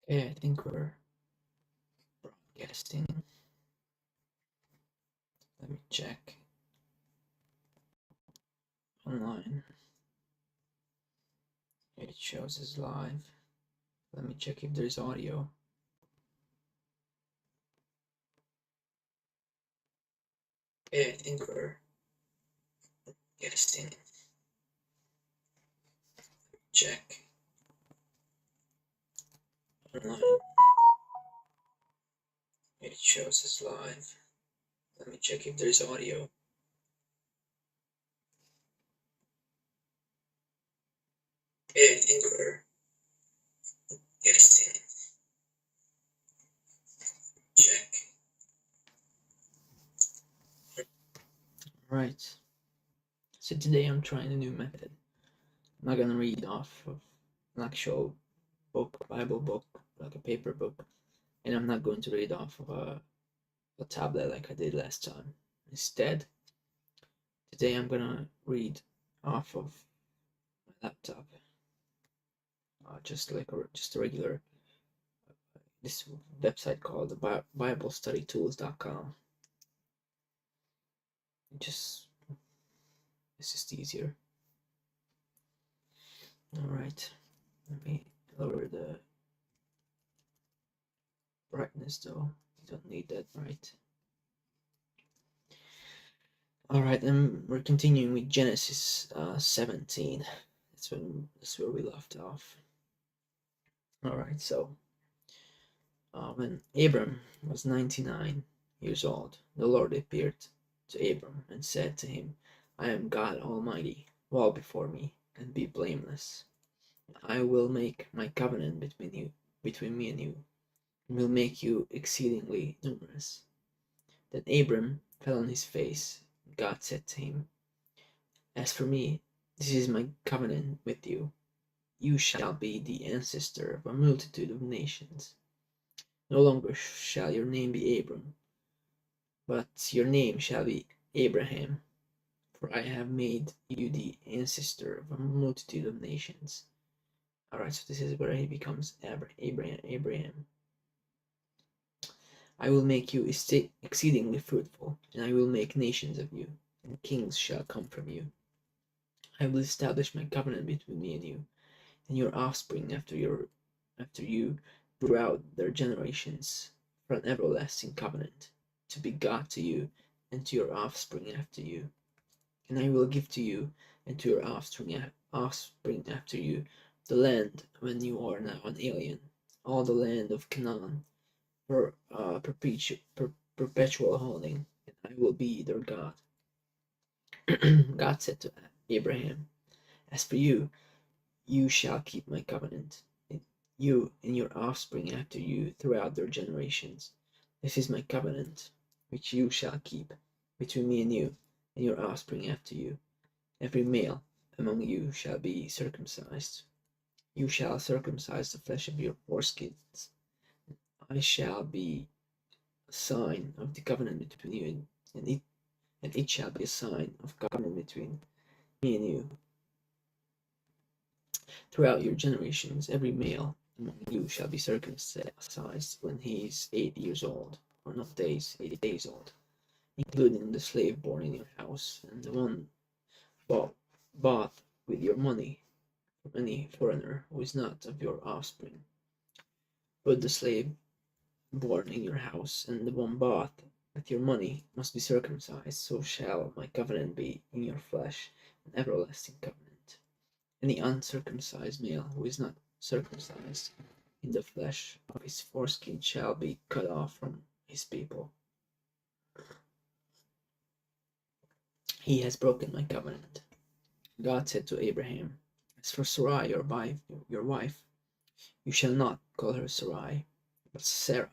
Okay, I think we're broadcasting. Let me check online. It shows it's live. Let me check if there's audio. Okay, I think we're broadcasting. Check online. It shows it's live. Let me check if there's audio. Okay, I think we're broadcasting. Check. Right. So today I'm trying a new method. I'm not gonna read off of an actual book, Bible book, like a paper book, and I'm not going to read off of a tablet like I did last time. Instead, today I'm gonna read off of my laptop, just a regular this website called the BibleStudyTools.com. Just it's just easier. All right, let me lower the brightness though. You don't need that, right? All right, and we're continuing with Genesis 17. That's where we left off. All right, so when Abram was 99 years old, the Lord appeared to Abram and said to him, I am God Almighty, walk before me and be blameless. I will make my covenant between me and you, and will make you exceedingly numerous. Then Abram fell on his face. God said to him, As for me, this is my covenant with you. You shall be the ancestor of a multitude of nations. No longer shall your name be Abram, but your name shall be Abraham, for I have made you the ancestor of a multitude of nations. Alright, so this is where he becomes Abraham. I will make you exceedingly fruitful, and I will make nations of you, and kings shall come from you. I will establish my covenant between me and your offspring after you throughout their generations, for an everlasting covenant, to be God to you and to your offspring after you. And I will give to you and to your offspring after you the land when you are now an alien, all the land of Canaan, for perpetual holding, and I will be their God. God said to Abraham, As for you, you shall keep my covenant, you and your offspring after you throughout their generations. This is my covenant, which you shall keep between me and your offspring after you. Every male among you shall be circumcised. You shall circumcise the flesh of your foreskins. I shall be a sign of the covenant between you and it shall be a sign of covenant between me and you. Throughout your generations, every male among you shall be circumcised when he is 8 years old, or not days, 80 days old, including the slave born in your house and the one bought with your money from any foreigner who is not of your offspring. But the slave born in your house and the one bought with your money must be circumcised, so shall my covenant be in your flesh, an everlasting covenant. Any uncircumcised male who is not circumcised in the flesh of his foreskin shall be cut off from his people. He has broken my covenant. God said to Abraham, As for Sarai, your wife, you shall not call her Sarai, but Sarah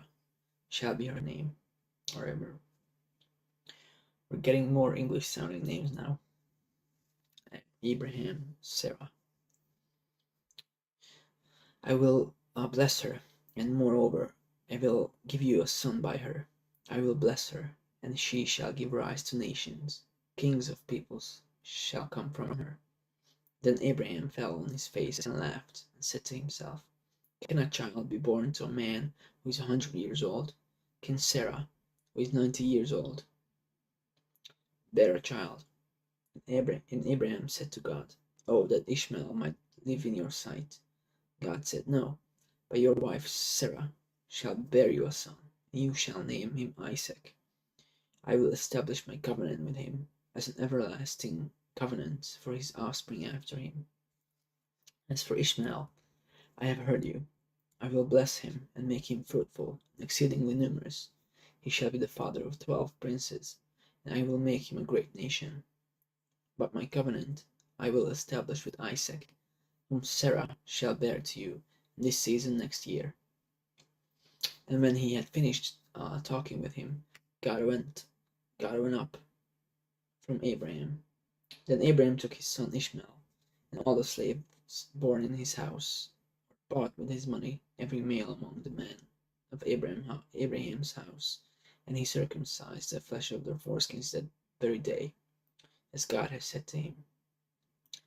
shall be her name. However, we're getting more English sounding names now. Abraham, Sarah. I will bless her, and moreover, I will give you a son by her. I will bless her, and she shall give rise to nations. Kings of peoples shall come from her. Then Abraham fell on his face and laughed, and said to himself, Can a child be born to a man who is 100 years old? Can Sarah, who is 90 years old, bear a child? And Abraham said to God, "Oh, that Ishmael might live in your sight." God said, "No, but your wife Sarah shall bear you a son, and you shall name him Isaac. I will establish my covenant with him as an everlasting covenant for his offspring after him. As for Ishmael, I have heard you. I will bless him and make him fruitful and exceedingly numerous. He shall be the father of 12 princes, and I will make him a great nation. But my covenant I will establish with Isaac, whom Sarah shall bear to you in this season next year." And when he had finished talking with him, God went, God went up from Abraham. Then Abraham took his son Ishmael, and all the slaves born in his house, bought with his money every male among the men of Abraham's house, and he circumcised the flesh of their foreskins that very day, as God had said to him.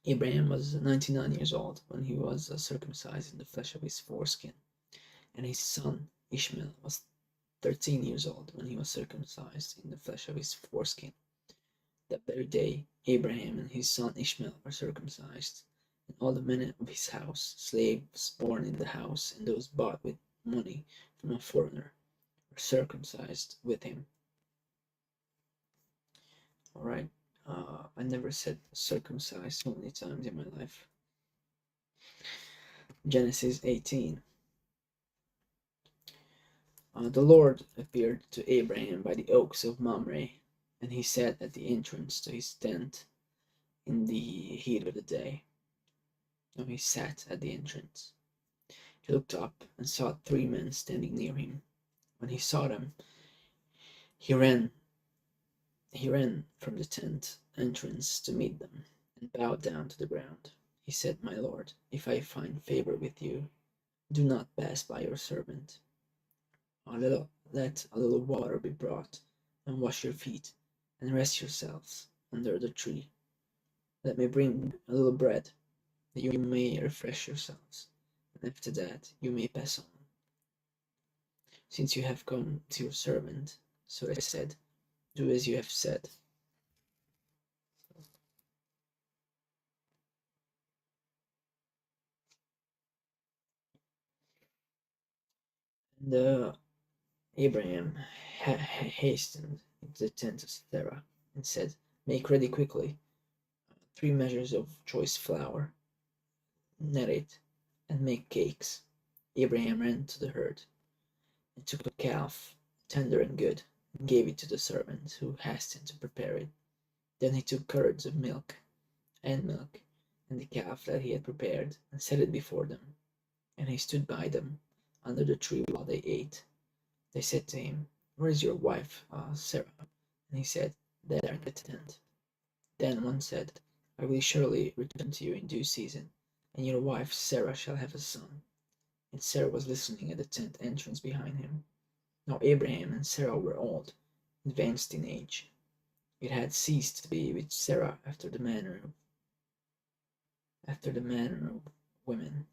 Abraham was 99 years old when he was circumcised in the flesh of his foreskin, and his son Ishmael was 13 years old when he was circumcised in the flesh of his foreskin. That very day Abraham and his son Ishmael were circumcised, and all the men of his house, slaves born in the house, and those bought with money from a foreigner, were circumcised with him. All right, I never said circumcised so many times in my life. Genesis 18. The Lord appeared to Abraham by the oaks of Mamre, and he sat at the entrance to his tent in the heat of the day. No, he sat at the entrance. He looked up and saw 3 men standing near him. When he saw them, he ran from the tent entrance to meet them and bowed down to the ground. He said, "My Lord, if I find favor with you, do not pass by your servant. Let a little water be brought, and wash your feet, and rest yourselves under the tree. Let me bring a little bread, that you may refresh yourselves, and after that you may pass on. Since you have come to your servant." So I said, "Do as you have said." And Abraham hastened into the tent of Sarah and said, "Make ready quickly 3 measures of choice flour, knead it, and make cakes." Abraham ran to the herd and took a calf, tender and good, and gave it to the servant, who hastened to prepare it. Then he took curds of milk, and the calf that he had prepared, and set it before them. And he stood by them under the tree while they ate. They said to him, "Where is your wife, Sarah?" And he said, "There in the tent." Then one said, "I will surely return to you in due season, and your wife Sarah shall have a son." And Sarah was listening at the tent entrance behind him. Now Abraham and Sarah were old, advanced in age. It had ceased to be with Sarah after the manner of women.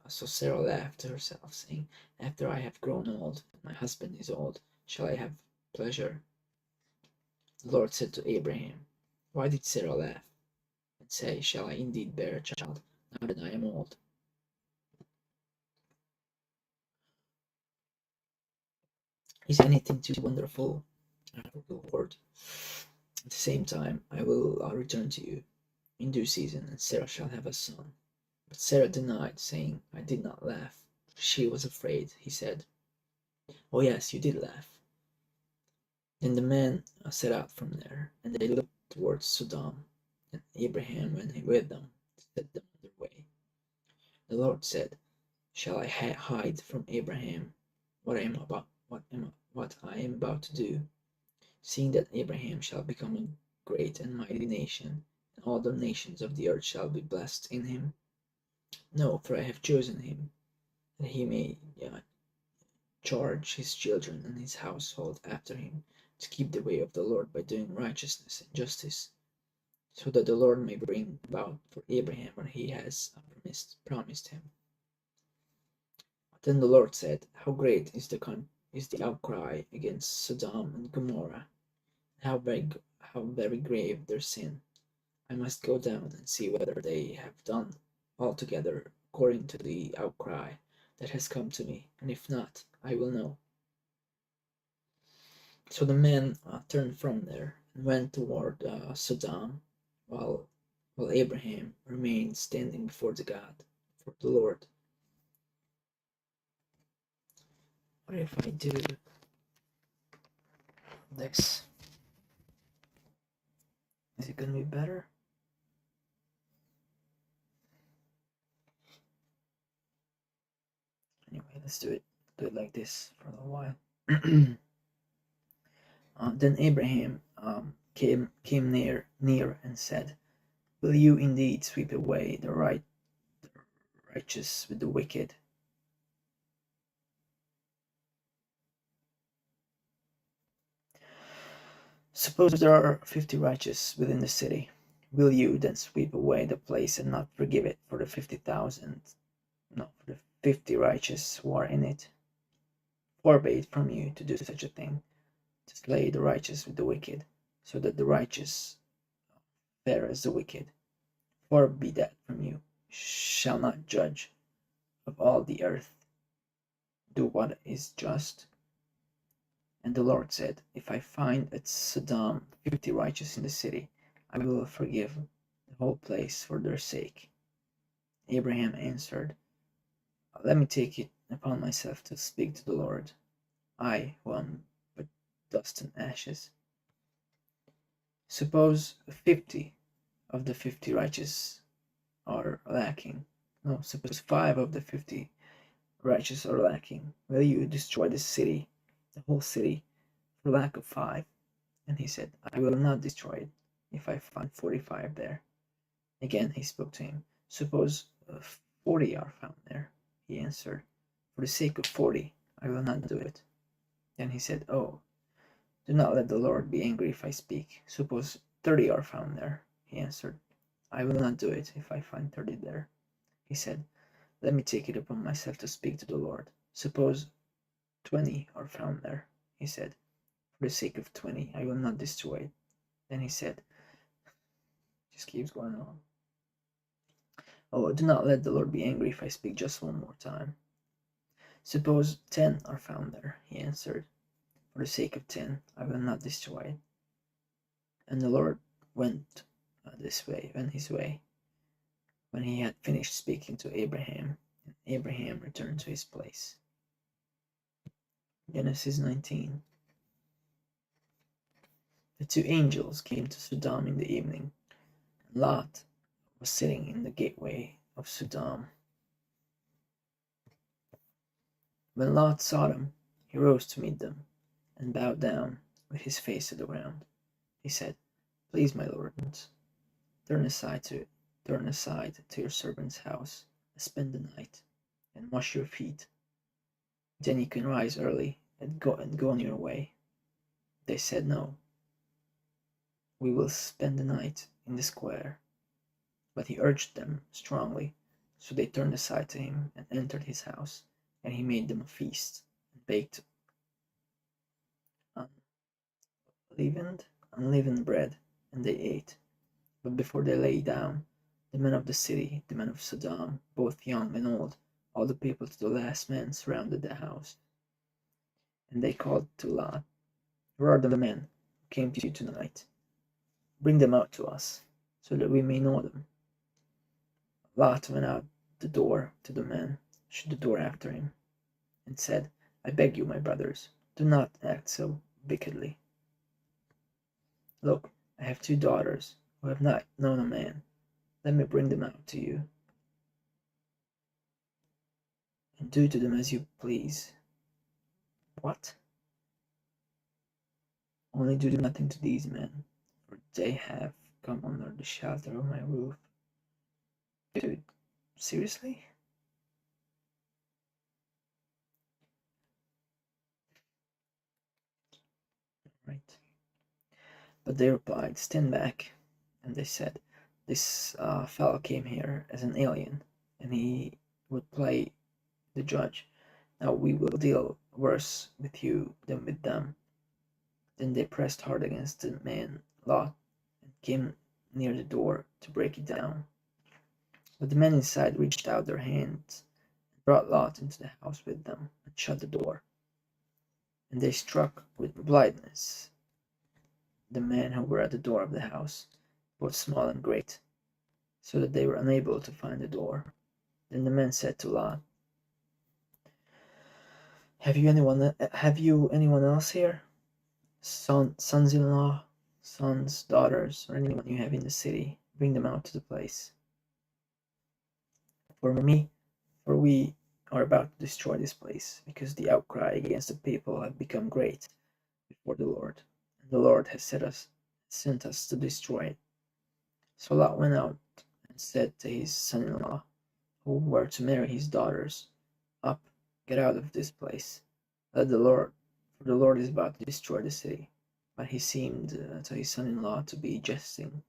So Sarah laughed to herself, saying, "After I have grown old, and my husband is old, shall I have pleasure?" The Lord said to Abraham, "Why did Sarah laugh and say, 'Shall I indeed bear a child now that I am old?'" Is anything too wonderful for the Lord? At the same time, I will return to you in due season, and Sarah shall have a son. But Sarah denied, saying, "I did not laugh." She was afraid. He said, "Oh, yes, you did laugh." Then the men set out from there, and they looked towards Sodom. And Abraham, when he with them, set them on their way. The Lord said, "Shall I hide from Abraham what I am about to do, seeing that Abraham shall become a great and mighty nation, and all the nations of the earth shall be blessed in him? No, for I have chosen him, that he may charge his children and his household after him, to keep the way of the Lord by doing righteousness and justice, so that the Lord may bring about for Abraham what he has promised him." Then the Lord said, "How great is the outcry against Sodom and Gomorrah, how very grave their sin. I must go down and see whether they have done altogether according to the outcry that has come to me, and if not, I will know." So the men turned from there and went toward Sodom, while Abraham remained standing before the Lord. What if I do this? Is it gonna be better? Anyway, let's do it like this for a while. Then Abraham came near and said, "Will you indeed sweep away the righteous with the wicked?" Suppose there are 50 righteous within the city. Will you then sweep away the place and not forgive it for the 50,000? No, for the 50 righteous who are in it? Far be it from you to do such a thing, to slay the righteous with the wicked, so that the righteous fare as the wicked. Far be that from you. Shall not judge of all the earth. Do what is just. And the Lord said, "If I find at Sodom 50 righteous in the city, I will forgive the whole place for their sake." Abraham answered, "Let me take it upon myself to speak to the Lord, I who am but dust and ashes. Suppose 50 of the 50 righteous are lacking. No, suppose 5 of the 50 righteous are lacking. Will you destroy the city, the whole city, for lack of 5? And he said, "I will not destroy it if I find 45 there." Again he spoke to him. "Suppose 40 are found there." He answered, "For the sake of 40, I will not do it." Then he said, "Oh, do not let the Lord be angry if I speak. Suppose 30 are found there." He answered, "I will not do it if I find 30 there." He said, "Let me take it upon myself to speak to the Lord. Suppose 20 are found there." He said, "For the sake of 20, I will not destroy it." Then he said, just keeps going on. "Oh, do not let the Lord be angry if I speak just one more time." "Suppose 10 are found there." He answered, "For the sake of 10, I will not destroy it." And the Lord went his way. When he had finished speaking to Abraham, and Abraham returned to his place. Genesis 19. The 2 angels came to Sodom in the evening, and Lot was sitting in the gateway of Sodom. When Lot saw them, he rose to meet them, and bowed down with his face to the ground. He said, "Please, my lords, turn aside to your servant's house, and spend the night, and wash your feet. Then you can rise early and go on your way." They said, "No, we will spend the night in the square." But he urged them strongly, so they turned aside to him and entered his house, and he made them a feast, and baked unleavened bread, and they ate. But before they lay down, the men of the city, the men of Sodom, both young and old, all the people to the last man, surrounded the house. And they called to Lot, "Where are the men who came to you tonight? Bring them out to us, so that we may know them." Lot went out the door to the men, shut the door after him, and said, "I beg you, my brothers, do not act so wickedly. Look, I have 2 daughters who have not known a man. Let me bring them out to you, and do to them as you please." "What? Only do nothing to these men, for they have come under the shelter of my roof." Dude, seriously? Right. But they replied, "Stand back." And they said, "This fellow came here as an alien, and he would play the judge. Now we will deal worse with you than with them." Then they pressed hard against the man Lot and came near the door to break it down. But the men inside reached out their hands and brought Lot into the house with them and shut the door. And they struck with blindness the men who were at the door of the house, both small and great, so that they were unable to find the door. Then the men said to Lot, Have you anyone else here? Sons-in-law, sons, daughters, or anyone you have in the city, bring them out to the place. For we are about to destroy this place, because the outcry against the people have become great before the Lord, and the Lord has sent us to destroy it. So Lot went out and said to his son-in-law, who were to marry his daughters, Up, get out of this place. For the Lord is about to destroy the city. But he seemed to his son-in-law to be jesting.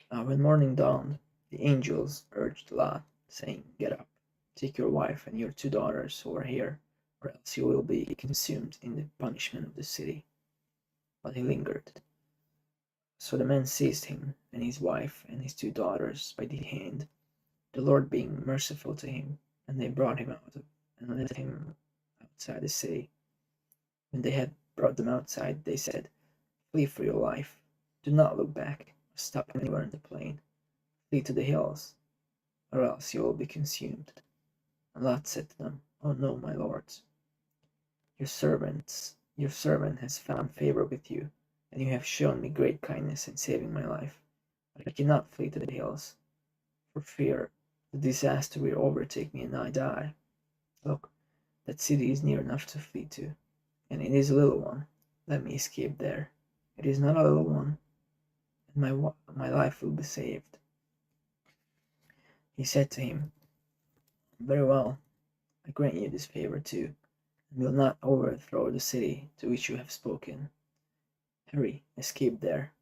When morning dawned, the angels urged Lot, saying, Get up, take your wife and your 2 daughters who are here, or else you will be consumed in the punishment of the city. But he lingered. So the men seized him and his wife and his 2 daughters by the hand, the Lord being merciful to him, and they brought him out and led him outside the city. When they had brought them outside, they said, Flee for your life. Do not look back, or stop anywhere in the plain. Flee to the hills, or else you will be consumed. And Lot said to them, Oh no, my lords. Your servant has found favor with you, and you have shown me great kindness in saving my life. But I cannot flee to the hills, for fear the disaster will overtake me and I die. Look, that city is near enough to flee to, and it is a little one. Let me escape there. It is not a little one, and my life will be saved. He said to him, Very well, I grant you this favor too, and will not overthrow the city to which you have spoken. Hurry, escape there,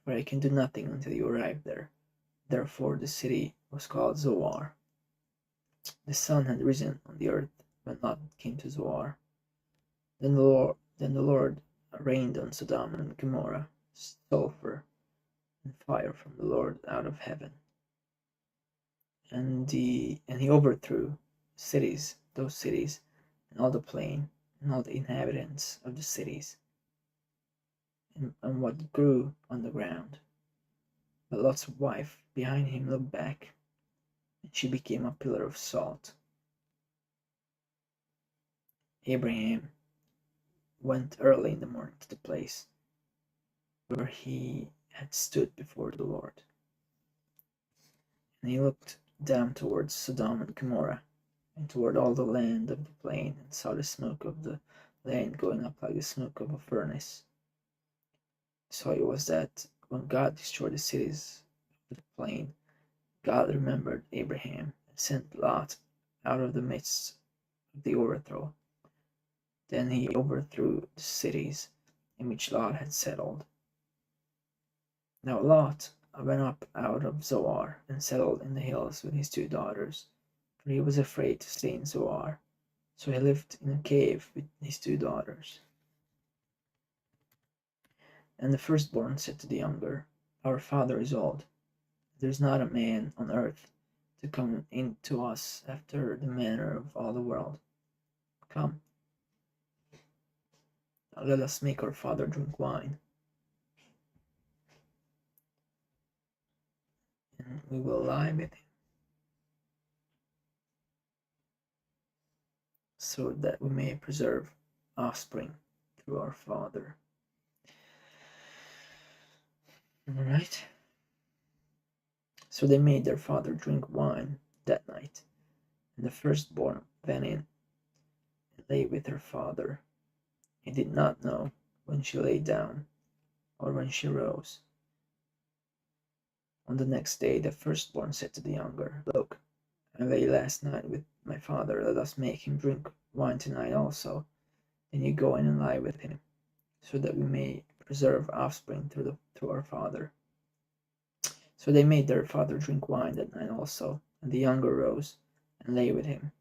for I can do nothing until you arrive there. Therefore the city was called Zoar. The sun had risen on the earth when Lot came to Zoar. Then the Lord rained on Sodom and Gomorrah sulfur and fire from the Lord out of heaven. And he overthrew those cities, and all the plain, and all the inhabitants of the cities, and what grew on the ground. But Lot's wife behind him looked back, and she became a pillar of salt. Abraham went early in the morning to the place where he had stood before the Lord. And he looked down towards Sodom and Gomorrah, and toward all the land of the plain, and saw the smoke of the land going up like the smoke of a furnace. So it was that when God destroyed the cities of the plain, God remembered Abraham and sent Lot out of the midst of the overthrow. Then he overthrew the cities in which Lot had settled. Now Lot went up out of Zoar and settled in the hills with his 2 daughters, for he was afraid to stay in Zoar. So he lived in a cave with his 2 daughters. And the firstborn said to the younger, Our father is old. There is not a man on earth to come in to us after the manner of all the world. Come, let us make our father drink wine, and we will lie with him, so that we may preserve offspring through our father. All right. So they made their father drink wine that night, and the firstborn went in and lay with her father. He did not know when she lay down or when she rose. On the next day, the firstborn said to the younger, Look, I lay last night with my father. Let us make him drink wine tonight also. Then you go in and lie with him, so that we may preserve offspring through our father. So they made their father drink wine that night also, and the younger rose and lay with him.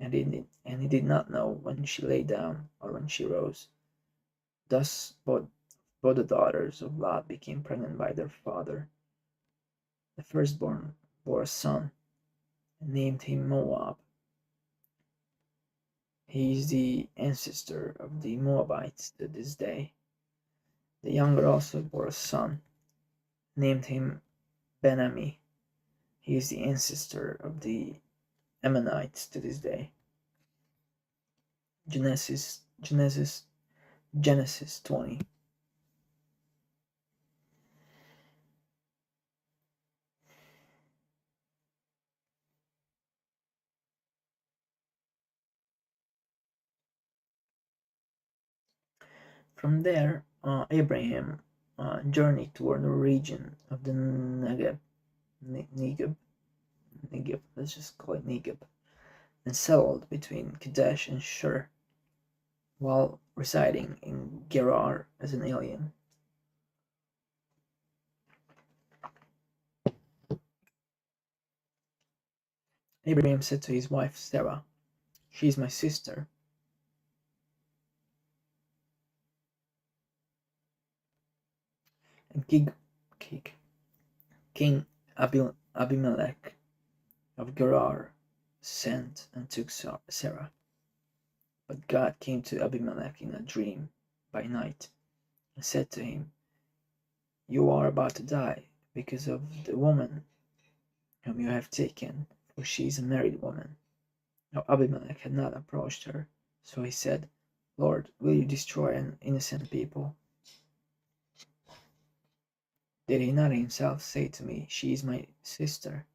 and he did not know when she lay down or when she rose. Thus both the daughters of Lot became pregnant by their father. The firstborn bore a son and named him Moab. He is the ancestor of the Moabites to this day. The younger also bore a son, named him Ben-Ammi. He is the ancestor of the Ammonites to this day. Genesis 20. From there, Abraham journeyed toward the region of the Negev, let's just call it Negev, and settled between Kadesh and Shur, while residing in Gerar as an alien. Abraham said to his wife Sarah, "She is my sister." And King Abimelech of Gerar sent and took Sarah. But God came to Abimelech in a dream by night and said to him, "You are about to die because of the woman whom you have taken, for she is a married woman." Now Abimelech had not approached her, so he said, "Lord, will you destroy an innocent people? Did he not himself say to me, 'She is my sister'?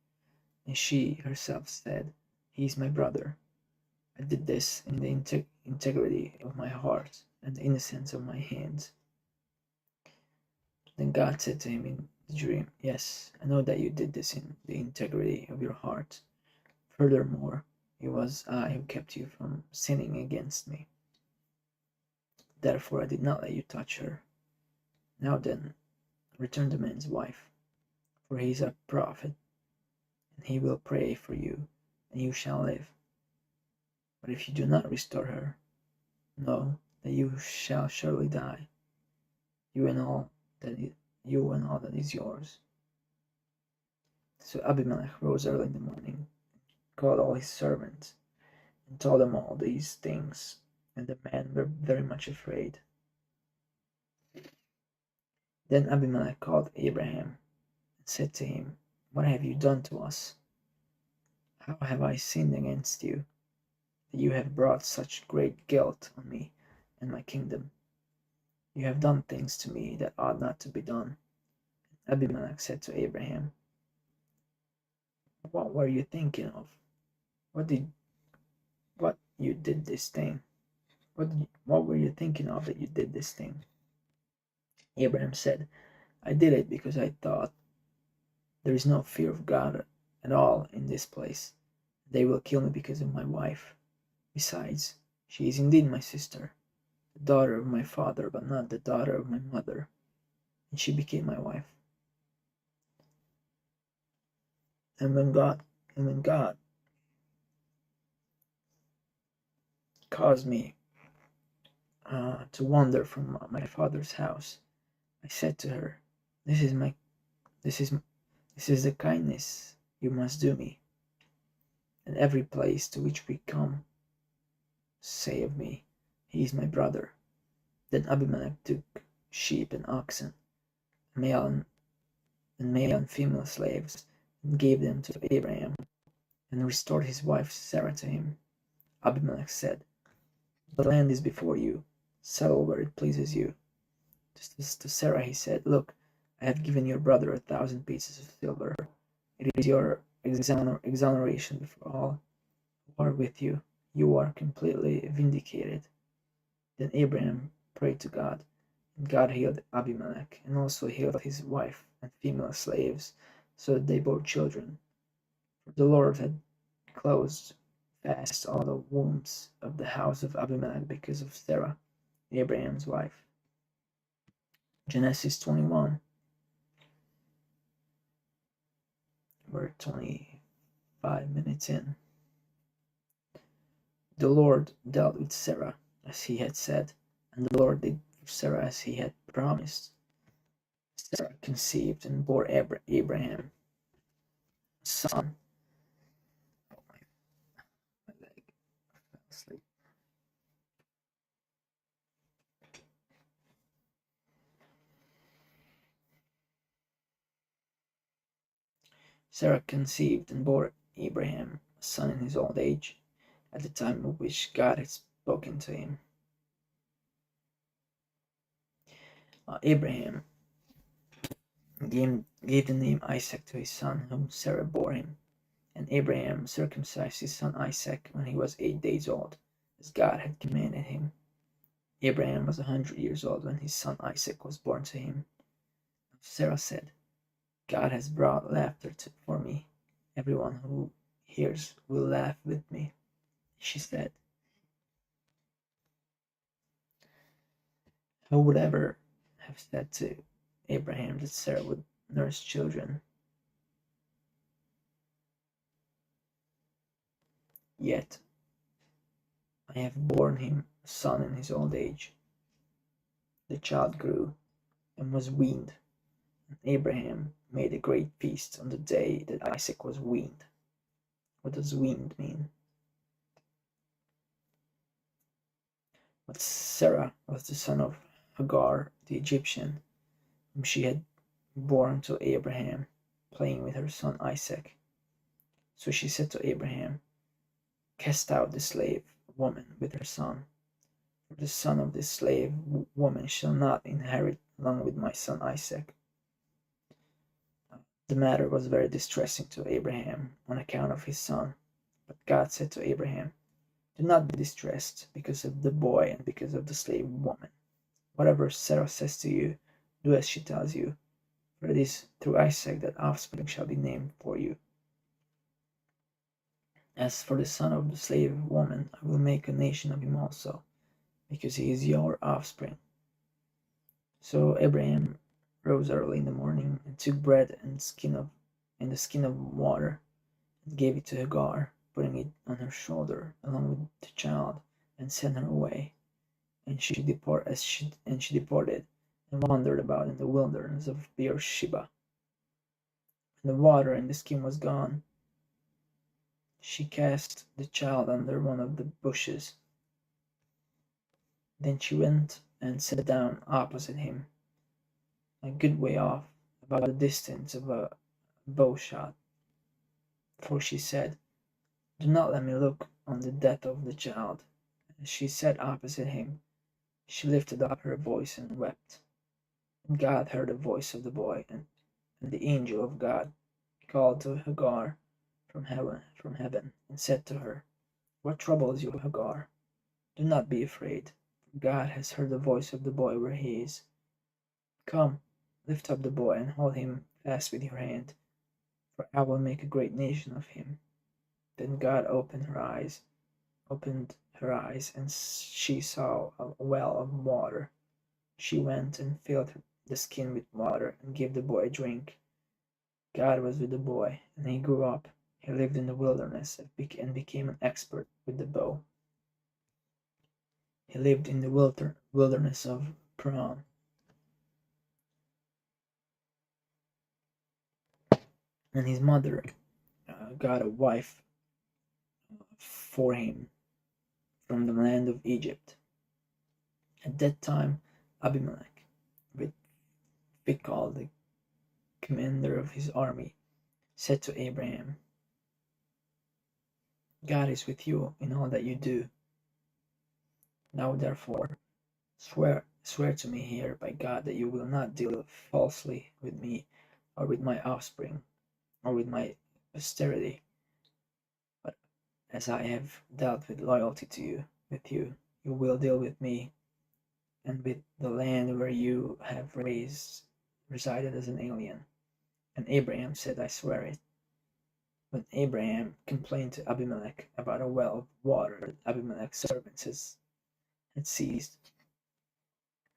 And she herself said, 'He is my brother'? I did this in the integrity of my heart and the innocence of my hands." Then God said to him in the dream, "Yes, I know that you did this in the integrity of your heart. Furthermore, it was I who kept you from sinning against me. Therefore I did not let you touch her. Now then, return the man's wife, for he is a prophet, and he will pray for you, and you shall live. But if you do not restore her, know that you shall surely die, you and all that is yours." So Abimelech rose early in the morning, called all his servants, and told them all these things, and the men were very much afraid. Then Abimelech called Abraham and said to him, "What have you done to us? How have I sinned against you, that you have brought such great guilt on me and my kingdom? You have done things to me that ought not to be done." Abimelech said to Abraham, "What were you thinking of? What you did this thing? What were you thinking of that you did this thing?" Abraham said, "I did it because I thought, there is no fear of God at all in this place. They will kill me because of my wife. Besides, she is indeed my sister, the daughter of my father, but not the daughter of my mother, and she became my wife. And when God caused me to wander from my father's house, I said to her, this is the kindness you must do me. And every place to which we come, say of me, he is my brother." Then Abimelech took sheep and oxen, male and female slaves, and gave them to Abraham, and restored his wife Sarah to him. Abimelech said, "The land is before you, settle where it pleases you." To Sarah he said, "Look, I have given your brother 1,000 pieces of silver. It is your exoneration before all who are with you. You are completely vindicated." Then Abraham prayed to God, and God healed Abimelech, and also healed his wife and female slaves, so that they bore children. For the Lord had closed fast all the wombs of the house of Abimelech because of Sarah, Abraham's wife. Genesis 21. We're 25 minutes in. The Lord dealt with Sarah as he had said, and the Lord did for Sarah as he had promised. Sarah conceived and bore Abraham a son. Oh, my leg fell asleep. Sarah conceived and bore Abraham a son in his old age, at the time of which God had spoken to him. Abraham gave the name Isaac to his son, whom Sarah bore him. And Abraham circumcised his son Isaac when he was 8 days old, as God had commanded him. Abraham was 100 years old when his son Isaac was born to him. Sarah said, God has brought laughter for me. Everyone who hears will laugh with me. She said, who would ever have said to Abraham that Sarah would nurse children? Yet I have borne him a son in his old age. The child grew and was weaned, and Abraham made a great feast on the day that Isaac was weaned. What does weaned mean? But Sarah was the son of Hagar the Egyptian, whom she had borne to Abraham, playing with her son Isaac. So she said to Abraham, cast out the slave woman with her son, for the son of this slave woman shall not inherit along with my son Isaac. The matter was very distressing to Abraham on account of his son. But God said to Abraham, do not be distressed because of the boy and because of the slave woman. Whatever Sarah says to you, do as she tells you, for it is through Isaac that offspring shall be named for you. As for the son of the slave woman, I will make a nation of him also, because he is your offspring. So Abraham rose early in the morning and took bread and the skin of water and gave it to Hagar, putting it on her shoulder along with the child, and sent her away. And she departed and wandered about in the wilderness of Beersheba. When the water in the skin was gone, she cast the child under one of the bushes. Then she went and sat down opposite him, a good way off, about the distance of a bow shot. For she said, do not let me look on the death of the child. As she sat opposite him, she lifted up her voice and wept. And God heard the voice of the boy, and the angel of God called to Hagar from heaven, and said to her, what troubles you, Hagar? Do not be afraid, for God has heard the voice of the boy where he is. Come, lift up the boy and hold him fast with your hand, for I will make a great nation of him. Then God opened her eyes, and she saw a well of water. She went and filled the skin with water and gave the boy a drink. God was with the boy, and he grew up. He lived in the wilderness and became an expert with the bow. He lived in the wilderness of Paran. And his mother got a wife for him from the land of Egypt. At that time, Abimelech, with Phicol, the commander of his army, said to Abraham, God is with you in all that you do. Now therefore, swear to me here by God that you will not deal falsely with me, or with my offspring, or with my posterity, but as I have dealt with loyalty with you, you will deal with me and with the land where you have resided as an alien. And Abraham said, I swear it. When Abraham complained to Abimelech about a well of water that Abimelech's servants had seized,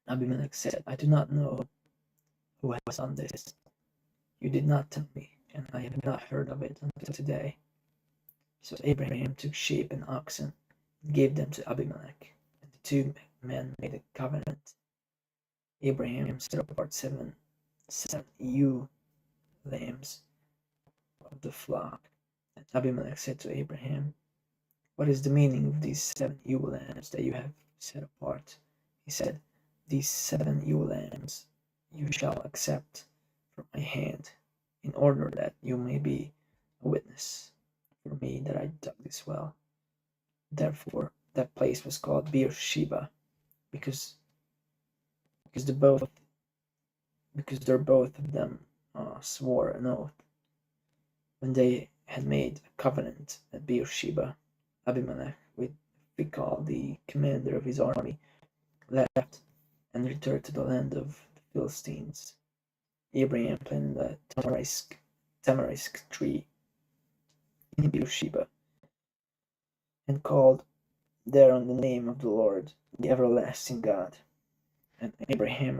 Abimelech said, I do not know who has done this. You did not tell me, and I have not heard of it until today. So Abraham took sheep and oxen gave them to Abimelech, and the two men made a covenant. Abraham set apart seven ewe lambs of the flock, and Abimelech said to Abraham, "What is the meaning of these 7 ewe lambs that you have set apart?" He said, "These 7 ewe lambs you shall accept from my hand, in order that you may be a witness for me that I dug this well." Therefore, that place was called Beersheba, because because the both because they're both of them swore an oath. When they had made a covenant at Beersheba, Abimelech, with Phicol, the commander of his army, left and returned to the land of the Philistines. Abraham planted a tamarisk tree in Beersheba and called there on the name of the Lord, the everlasting God. And Abraham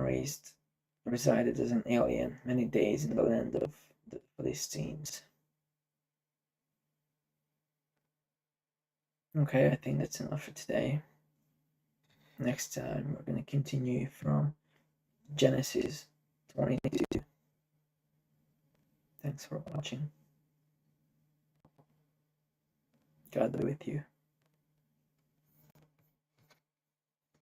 resided as an alien many days in the land of the Philistines. Okay, I think that's enough for today. Next time we're going to continue from Genesis 22. Thanks for watching. God be with you.